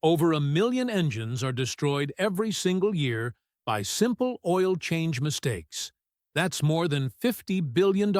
Over 1 million engines are destroyed every single year by simple oil change mistakes. That's more than $50 billion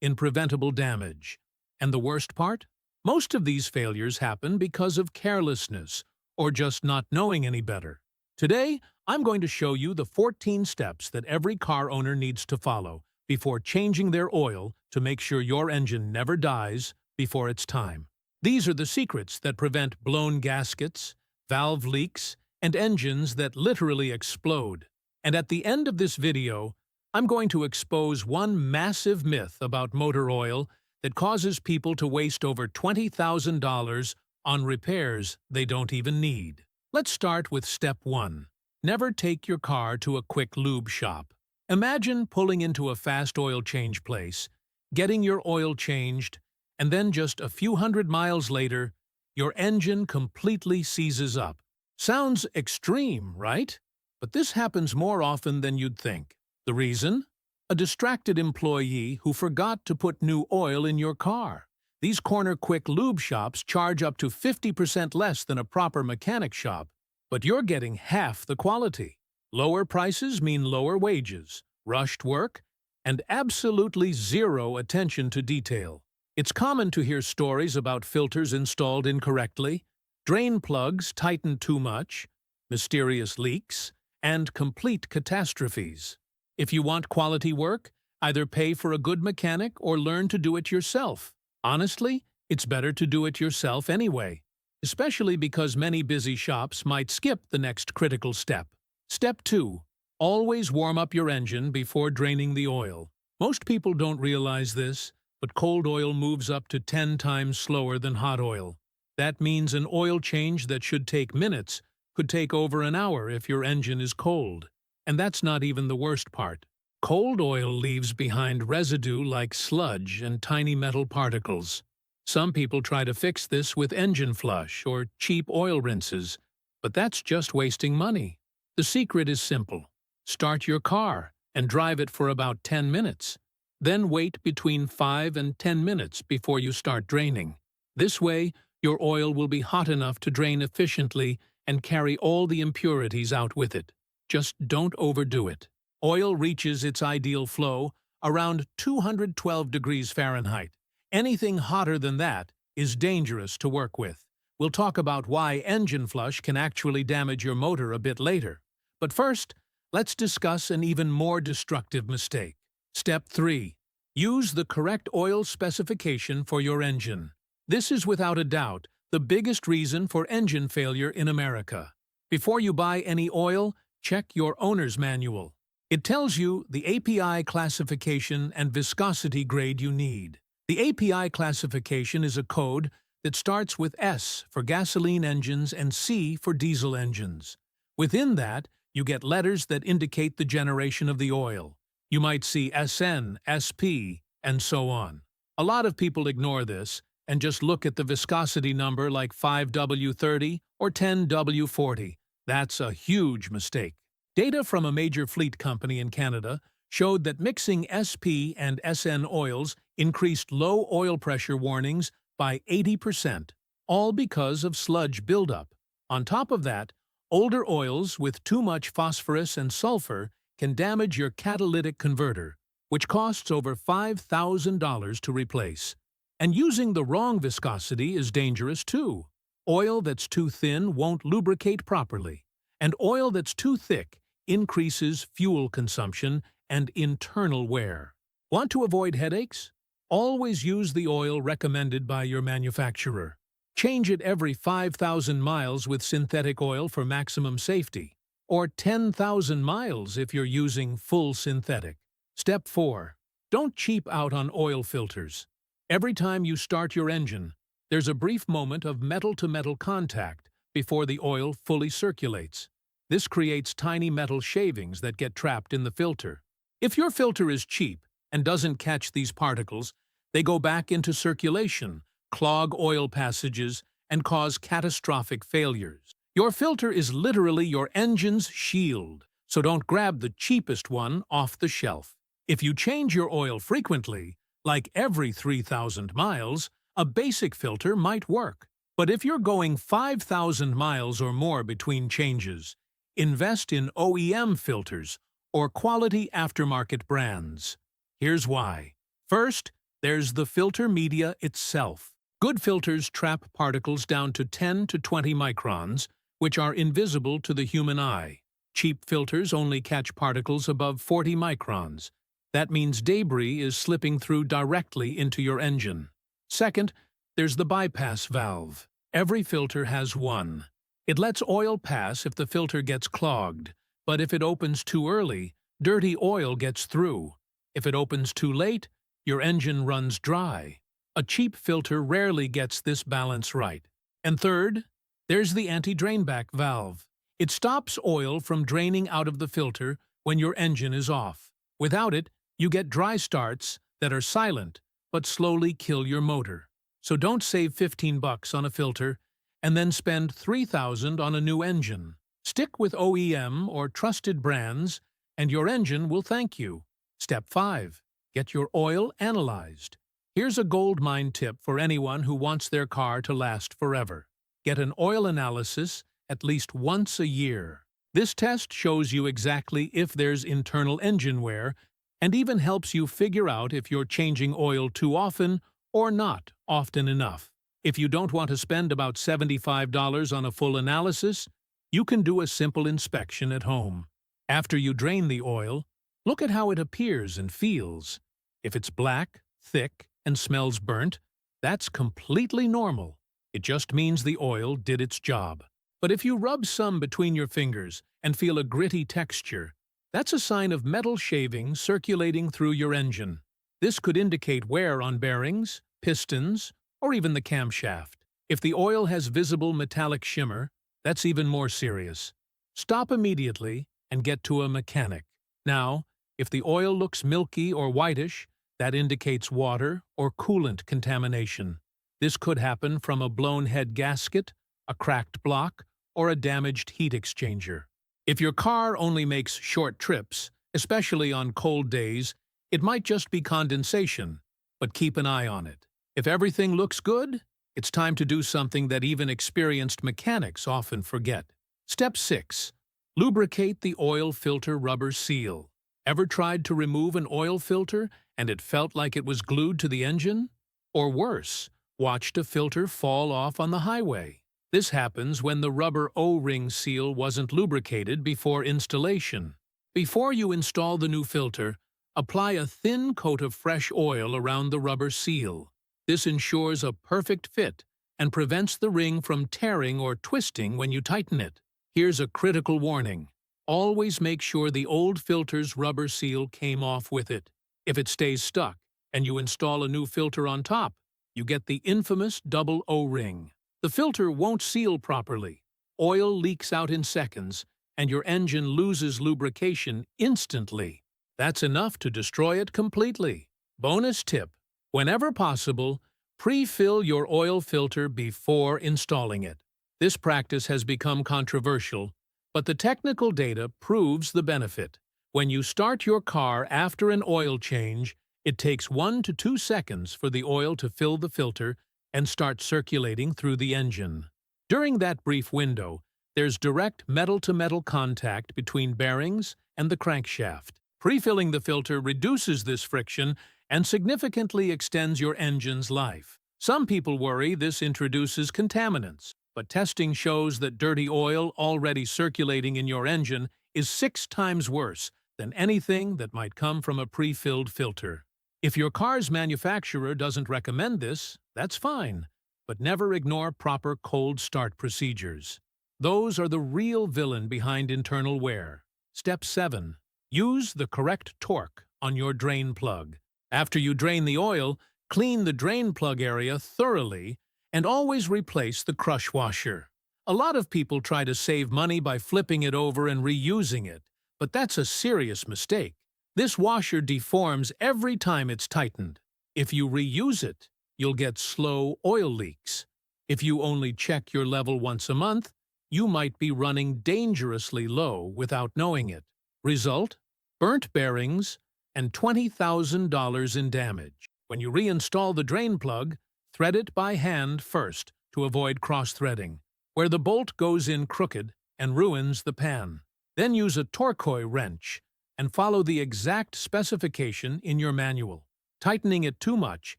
in preventable damage. And the worst part? Most of these failures happen because of carelessness or just not knowing any better. Today, I'm going to show you the 14 steps that every car owner needs to follow before changing their oil to make sure your engine never dies before it's time. These are the secrets that prevent blown gaskets, valve leaks, and engines that literally explode. And at the end of this video, I'm going to expose one massive myth about motor oil that causes people to waste over $20,000 on repairs they don't even need. Let's start with step 1. Never take your car to a quick lube shop. Imagine pulling into a fast oil change place, getting your oil changed, and then just a few hundred miles later, your engine completely seizes up. Sounds extreme, right? But this happens more often than you'd think. The reason? A distracted employee who forgot to put new oil in your car. These corner quick lube shops charge up to 50% less than a proper mechanic shop, but you're getting half the quality. Lower prices mean lower wages, rushed work, and absolutely zero attention to detail. It's common to hear stories about filters installed incorrectly, drain plugs tightened too much, mysterious leaks, and complete catastrophes. If you want quality work, either pay for a good mechanic or learn to do it yourself. Honestly, it's better to do it yourself anyway, especially because many busy shops might skip the next critical step. Step 2. Always warm up your engine before draining the oil. Most people don't realize this, but cold oil moves up to 10 times slower than hot oil. That means an oil change that should take minutes could take over an hour if your engine is cold. And that's not even the worst part. Cold oil leaves behind residue like sludge and tiny metal particles. Some people try to fix this with engine flush or cheap oil rinses, but that's just wasting money. The secret is simple. Start your car and drive it for about 10 minutes. Then wait between 5 and 10 minutes before you start draining. This way, your oil will be hot enough to drain efficiently and carry all the impurities out with it. Just don't overdo it. Oil reaches its ideal flow around 212 degrees Fahrenheit. Anything hotter than that is dangerous to work with. We'll talk about why engine flush can actually damage your motor a bit later. But first, let's discuss an even more destructive mistake. Step 3. Use the correct oil specification for your engine. This is without a doubt the biggest reason for engine failure in America. Before you buy any oil, check your owner's manual. It tells you the API classification and viscosity grade you need. The API classification is a code that starts with S for gasoline engines and C for diesel engines. Within that, you get letters that indicate the generation of the oil. You might see SN, SP, and so on. A lot of people ignore this and just look at the viscosity number like 5W30 or 10W40. That's a huge mistake. Data from a major fleet company in Canada showed that mixing SP and SN oils increased low oil pressure warnings by 80%, all because of sludge buildup. On top of that, older oils with too much phosphorus and sulfur can damage your catalytic converter, which costs over $5,000 to replace. And using the wrong viscosity is dangerous too. Oil that's too thin won't lubricate properly, and oil that's too thick increases fuel consumption and internal wear. Want to avoid headaches? Always use the oil recommended by your manufacturer. Change it every 5,000 miles with synthetic oil for maximum safety, or 10,000 miles if you're using full synthetic. Step 4. Don't cheap out on oil filters. Every time you start your engine, there's a brief moment of metal-to-metal contact before the oil fully circulates. This creates tiny metal shavings that get trapped in the filter. If your filter is cheap and doesn't catch these particles, they go back into circulation, clog oil passages, and cause catastrophic failures. Your filter is literally your engine's shield, so don't grab the cheapest one off the shelf. If you change your oil frequently, like every 3,000 miles, a basic filter might work. But if you're going 5,000 miles or more between changes, invest in OEM filters or quality aftermarket brands. Here's why. First, there's the filter media itself. Good filters trap particles down to 10 to 20 microns, which are invisible to the human eye. Cheap filters only catch particles above 40 microns. That means debris is slipping through directly into your engine. Second, there's the bypass valve. Every filter has one. It lets oil pass if the filter gets clogged, but if it opens too early, dirty oil gets through. If it opens too late, your engine runs dry. A cheap filter rarely gets this balance right. And third, there's the anti-drainback valve. It stops oil from draining out of the filter when your engine is off. Without it, you get dry starts that are silent but slowly kill your motor. So don't save $15 on a filter and then spend $3,000 on a new engine. Stick with OEM or trusted brands and your engine will thank you. Step 5. Get your oil analyzed. Here's a goldmine tip for anyone who wants their car to last forever. Get an oil analysis at least once a year. This test shows you exactly if there's internal engine wear and even helps you figure out if you're changing oil too often or not often enough. If you don't want to spend about $75 on a full analysis, you can do a simple inspection at home. After you drain the oil, look at how it appears and feels. If it's black, thick, and smells burnt, that's completely normal. It just means the oil did its job. But if you rub some between your fingers and feel a gritty texture, that's a sign of metal shaving circulating through your engine. This could indicate wear on bearings, pistons, or even the camshaft. If the oil has visible metallic shimmer, that's even more serious. Stop immediately and get to a mechanic. Now, if the oil looks milky or whitish, that indicates water or coolant contamination. This could happen from a blown head gasket, a cracked block, or a damaged heat exchanger. If your car only makes short trips, especially on cold days, it might just be condensation, but keep an eye on it. If everything looks good, it's time to do something that even experienced mechanics often forget. Step 6. Lubricate the oil filter rubber seal. Ever tried to remove an oil filter and it felt like it was glued to the engine? Or worse, watched a filter fall off on the highway. This happens when the rubber O-ring seal wasn't lubricated before installation. Before you install the new filter, apply a thin coat of fresh oil around the rubber seal. This ensures a perfect fit and prevents the ring from tearing or twisting when you tighten it. Here's a critical warning. Always make sure the old filter's rubber seal came off with it. If it stays stuck and you install a new filter on top, you get the infamous double O-ring. The filter won't seal properly. Oil leaks out in seconds, and your engine loses lubrication instantly. That's enough to destroy it completely. Bonus tip: whenever possible, pre-fill your oil filter before installing it. This practice has become controversial, but the technical data proves the benefit. When you start your car after an oil change, it takes 1 to 2 seconds for the oil to fill the filter and start circulating through the engine. During that brief window, there's direct metal-to-metal contact between bearings and the crankshaft. Pre-filling the filter reduces this friction and significantly extends your engine's life. Some people worry this introduces contaminants, but testing shows that dirty oil already circulating in your engine is 6 times worse than anything that might come from a pre-filled filter. If your car's manufacturer doesn't recommend this, that's fine, but never ignore proper cold start procedures. Those are the real villain behind internal wear. Step 7. Use the correct torque on your drain plug. After you drain the oil, clean the drain plug area thoroughly and always replace the crush washer. A lot of people try to save money by flipping it over and reusing it, but that's a serious mistake. This washer deforms every time it's tightened. If you reuse it, you'll get slow oil leaks. If you only check your level once a month, you might be running dangerously low without knowing it. Result: burnt bearings and $20,000 in damage. When you reinstall the drain plug, thread it by hand first to avoid cross-threading, where the bolt goes in crooked and ruins the pan. Then use a torque wrench and follow the exact specification in your manual. Tightening it too much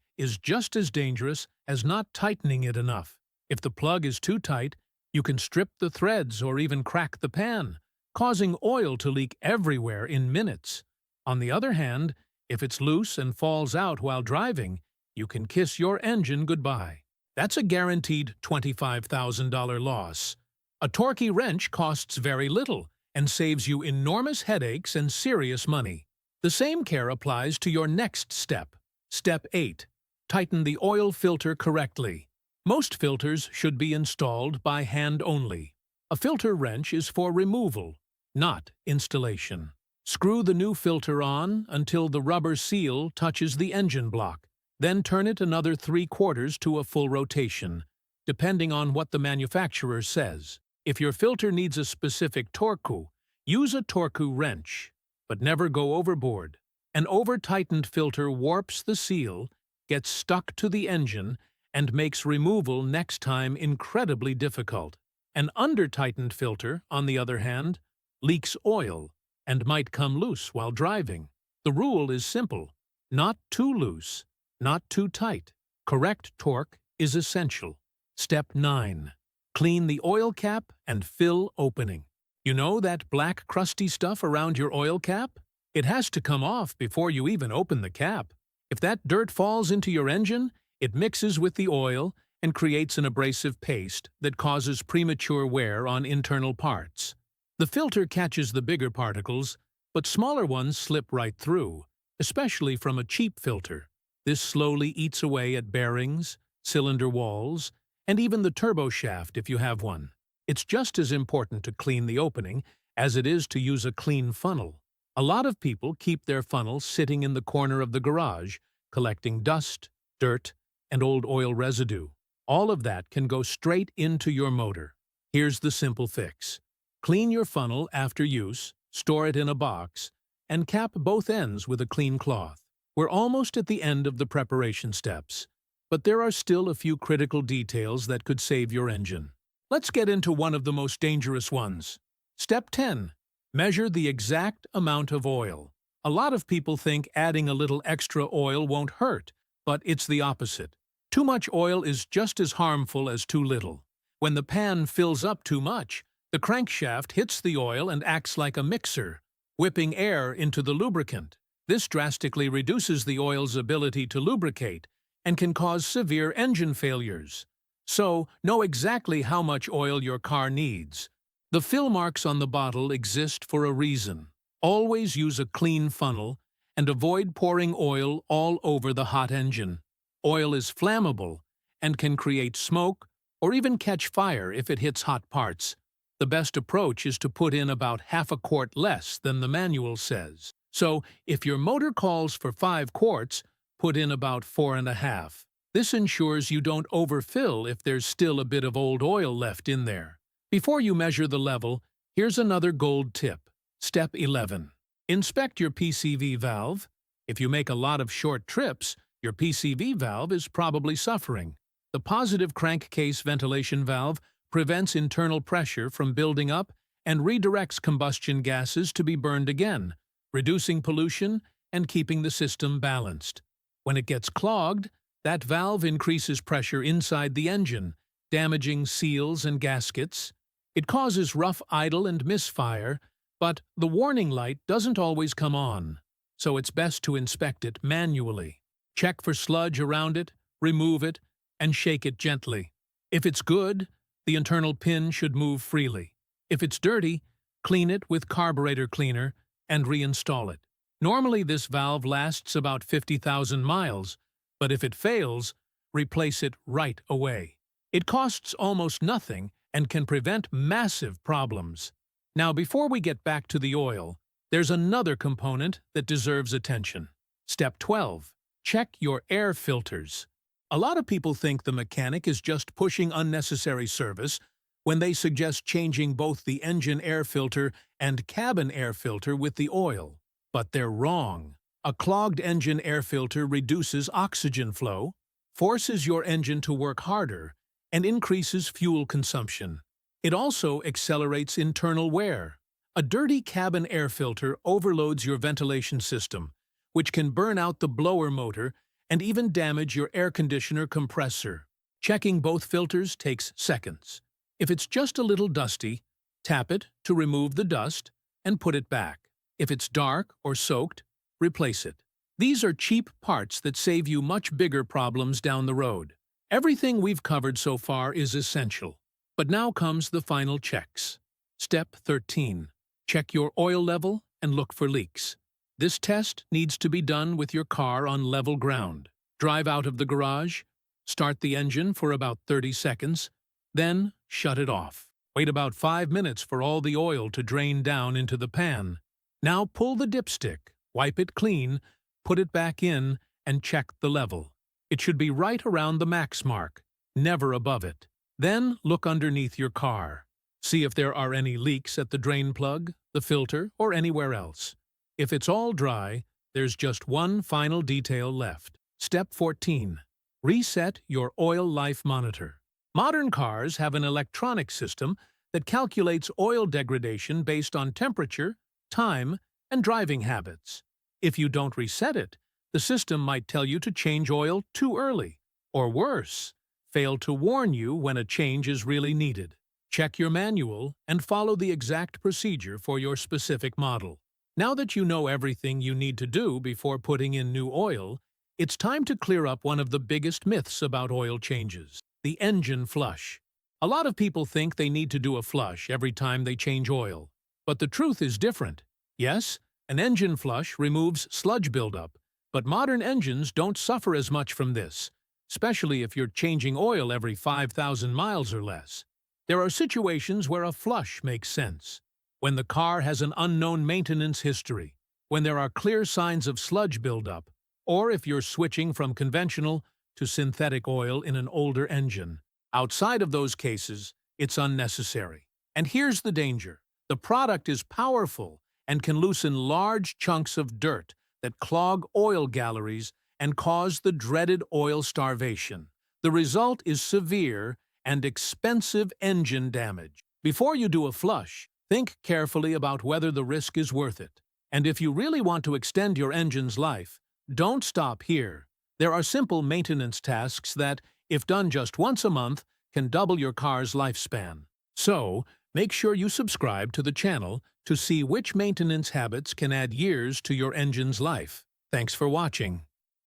is just as dangerous as not tightening it enough. If the plug is too tight, you can strip the threads or even crack the pan, causing oil to leak everywhere in minutes. On the other hand, if it's loose and falls out while driving, you can kiss your engine goodbye. That's a guaranteed $25,000 loss. A torquey wrench costs very little and saves you enormous headaches and serious money. The same care applies to your next step. Step 8. Tighten the oil filter correctly. Most filters should be installed by hand only. A filter wrench is for removal, not installation. Screw the new filter on until the rubber seal touches the engine block. Then turn it another 3/4 to a full rotation, depending on what the manufacturer says. If your filter needs a specific torque, use a torque wrench, but never go overboard. An over-tightened filter warps the seal, gets stuck to the engine, and makes removal next time incredibly difficult. An under-tightened filter, on the other hand, leaks oil and might come loose while driving. The rule is simple: not too loose, not too tight. Correct torque is essential. Step 9. Clean the oil cap and fill opening. You know that black crusty stuff around your oil cap? It has to come off before you even open the cap. If that dirt falls into your engine, it mixes with the oil and creates an abrasive paste that causes premature wear on internal parts. The filter catches the bigger particles, but smaller ones slip right through, especially from a cheap filter. This slowly eats away at bearings, cylinder walls, and even the turbo shaft if you have one. It's just as important to clean the opening as it is to use a clean funnel. A lot of people keep their funnel sitting in the corner of the garage, collecting dust, dirt, and old oil residue. All of that can go straight into your motor. Here's the simple fix. Clean your funnel after use, store it in a box, and cap both ends with a clean cloth. We're almost at the end of the preparation steps, but there are still a few critical details that could save your engine. Let's get into one of the most dangerous ones. Step 10. Measure the exact amount of oil. A lot of people think adding a little extra oil won't hurt, but it's the opposite. Too much oil is just as harmful as too little. When the pan fills up too much, the crankshaft hits the oil and acts like a mixer, whipping air into the lubricant. This drastically reduces the oil's ability to lubricate and can cause severe engine failures. So, know exactly how much oil your car needs. The fill marks on the bottle exist for a reason. Always use a clean funnel and avoid pouring oil all over the hot engine. Oil is flammable and can create smoke or even catch fire if it hits hot parts. The best approach is to put in about half a quart less than the manual says. So, if your motor calls for 5 quarts, put in about 4.5. This ensures you don't overfill if there's still a bit of old oil left in there. Before you measure the level, here's another gold tip. Step 11. Inspect your PCV valve. If you make a lot of short trips, your PCV valve is probably suffering. The positive crankcase ventilation valve prevents internal pressure from building up and redirects combustion gases to be burned again, reducing pollution and keeping the system balanced. When it gets clogged, that valve increases pressure inside the engine, damaging seals and gaskets. It causes rough idle and misfire, but the warning light doesn't always come on, so it's best to inspect it manually. Check for sludge around it, remove it, and shake it gently. If it's good, the internal pin should move freely. If it's dirty, clean it with carburetor cleaner and reinstall it. Normally this valve lasts about 50,000 miles, but if it fails, replace it right away. It costs almost nothing and can prevent massive problems. Now, before we get back to the oil, there's another component that deserves attention. Step 12. Check your air filters. A lot of people think the mechanic is just pushing unnecessary service when they suggest changing both the engine air filter and cabin air filter with the oil. But they're wrong. A clogged engine air filter reduces oxygen flow, forces your engine to work harder, and increases fuel consumption. It also accelerates internal wear. A dirty cabin air filter overloads your ventilation system, which can burn out the blower motor and even damage your air conditioner compressor. Checking both filters takes seconds. If it's just a little dusty, tap it to remove the dust and put it back. If it's dark or soaked, replace it. These are cheap parts that save you much bigger problems down the road. Everything we've covered so far is essential. But now comes the final checks. Step 13. Check your oil level and look for leaks. This test needs to be done with your car on level ground. Drive out of the garage, start the engine for about 30 seconds, then shut it off. Wait about 5 minutes for all the oil to drain down into the pan. Now pull the dipstick, wipe it clean, put it back in, and check the level. It should be right around the max mark, never above it. Then look underneath your car. See if there are any leaks at the drain plug, the filter, or anywhere else. If it's all dry, there's just one final detail left. Step 14. Reset your oil life monitor. Modern cars have an electronic system that calculates oil degradation based on temperature, time, and driving habits. If you don't reset it, the system might tell you to change oil too early, or worse, fail to warn you when a change is really needed. Check your manual and follow the exact procedure for your specific model. Now that you know everything you need to do before putting in new oil, it's time to clear up one of the biggest myths about oil changes: the engine flush. A lot of people think they need to do a flush every time they change oil. But the truth is different. Yes, an engine flush removes sludge buildup, but modern engines don't suffer as much from this, especially if you're changing oil every 5,000 miles or less. There are situations where a flush makes sense. When the car has an unknown maintenance history, when there are clear signs of sludge buildup, or if you're switching from conventional to synthetic oil in an older engine. Outside of those cases, it's unnecessary. And here's the danger. The product is powerful and can loosen large chunks of dirt that clog oil galleries and cause the dreaded oil starvation. The result is severe and expensive engine damage. Before you do a flush, think carefully about whether the risk is worth it. And if you really want to extend your engine's life, don't stop here. There are simple maintenance tasks that, if done just once a month, can double your car's lifespan. So, make sure you subscribe to the channel to see which maintenance habits can add years to your engine's life. Thanks for watching.